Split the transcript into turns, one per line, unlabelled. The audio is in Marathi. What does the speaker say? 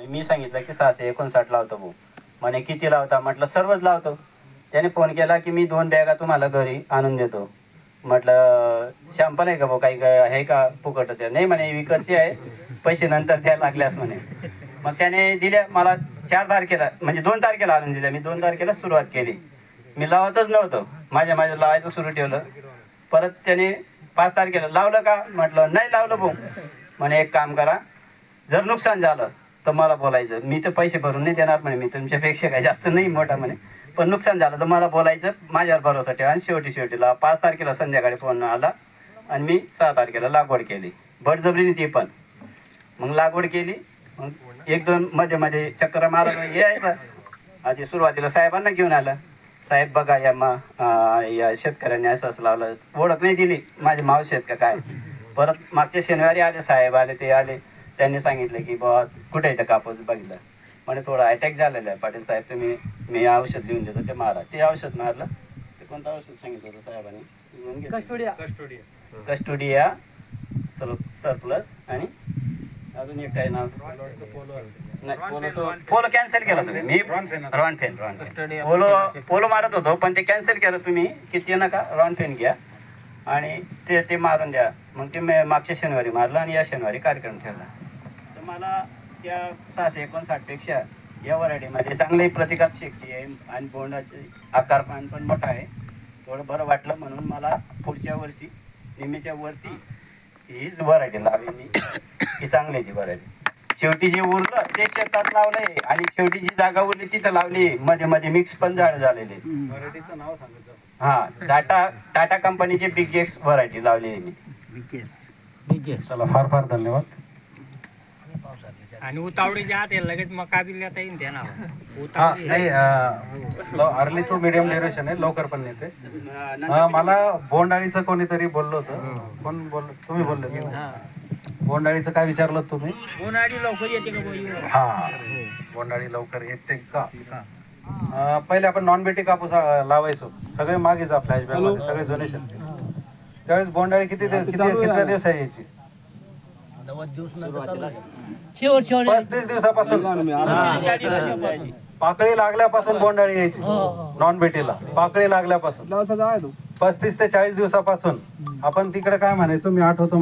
मी सांगितलं की 659 लावतो भाऊ. म्हणे किती लावता? म्हटलं सर्वच लावतो. त्याने फोन केला की मी 2 बॅगा तुम्हाला घरी आणून देतो. म्हटलं शॅम्पल आहे का भाऊ, काही आहे का फुकटचं? नाही म्हणे विकतची आहे, पैसे नंतर द्यायला लागल्यास म्हणे. मग त्याने दिल्या मला 4 तारखेला, म्हणजे 2 तारखेला आणून दिल्या. मी 2 तारखेला सुरुवात केली. मी लावतच नव्हतं, माझ्या लावायचं सुरू ठेवलं. परत त्याने 5 तारखेला लावलं का? म्हटलं नाही लावलं भाऊ. म्हणे एक काम करा, जर नुकसान झालं तर मला बोलायचं, मी तर पैसे भरून नाही देणार म्हणे, मी तुमच्यापेक्षा काही जास्त नाही मोठा म्हणे, पण नुकसान झालं तर मला बोलायचं, माझ्यावर भरोसा ठेवा. आणि शेवटीला 5 तारखेला संध्याकाळी फोन आला आणि मी 6 तारखेला लागवड केली बळजबरीने ती पण. मग लागवड केली. मग 1-2 मध्ये चक्कर मारत यायचं. आधी सुरुवातीला साहेबांना घेऊन आला, साहेब बघा या शेतकऱ्यांनी असं लावलं, ओळख नाही दिली माझे मावशी आहेत का काय. परत मागच्या शनिवारी आले साहेब, ते आले, त्यांनी सांगितलं की बाबा कुठे आहे कापूस बघितलं. म्हणजे थोडा अटॅक झालेला आहे पाटील साहेब, मी औषध लिहून देतो ते मारा. ते औषध मारलं. ते कोणतं औषध सांगितलं होतं साहेबांनी? कस्टोडिया सरप्लस आणि अजून एक काय नाव, नाही पोलो कॅन्सल केला तुम्ही. मी रॉनफेन पोलो मारत होतो, पण ते कॅन्सल केलं तुम्ही की ते नका, रॉनफेन घ्या आणि ते मारून द्या. मग ते मागच्या शनिवारी मारलं आणि या शनिवारी कार्यक्रम ठेवला. तर मला त्या 659 पेक्षा या व्हरायटीमध्ये चांगली प्रतिकार शक्ती आहे आणि बोंडाचे आकारमान पण मोठा आहे. थोडं बरं वाटलं म्हणून मला पुढच्या वर्षी निम्मीच्या वरती हीच व्हरायटी लावली मी. ही चांगली ती व्हरायटी. शेवटी जे उरलं ते शेतात लावलंय आणि शेवटी जी जागा उरली तिथं लावली. मध्ये मिक्स पण झाड झालेले.
व्हरायटीचं नाव सांगितलं.
हा, टाटा कंपनीची बिगेक्स व्हरायटी लावली आहे मी.
चला, फार फार धन्यवाद.
आणि उतावळीचे आत लगेच मका बी लेता येईल त्या
नाही, अर्ली टू मिडियम ड्युरेशन आहे, लवकर पण येते. मला बोंडाळीचं कोणीतरी बोललो होतं. कोण बोललो? तुम्ही बोललो की बोंडाळीचं काय विचारलं तुम्ही?
बोंडाळी लवकर येते का?
हा, बोंडाळी लवकर येते का? पहिले आपण नॉन बेटी कापूस लावायचो, सगळे मागे जा फ्लॅशबॅक मध्ये, सगळे डोनेशन. त्यावेळेस बोंडाळी किती किती दिवस यायची? 35 दिवसापासून पाकळी लागल्यापासून बोंडाळी यायची नॉन बेटीला. पाकळी लागल्यापासून 35 ते 40 दिवसापासून आपण तिकडे काय म्हणायचो, मी आठवतो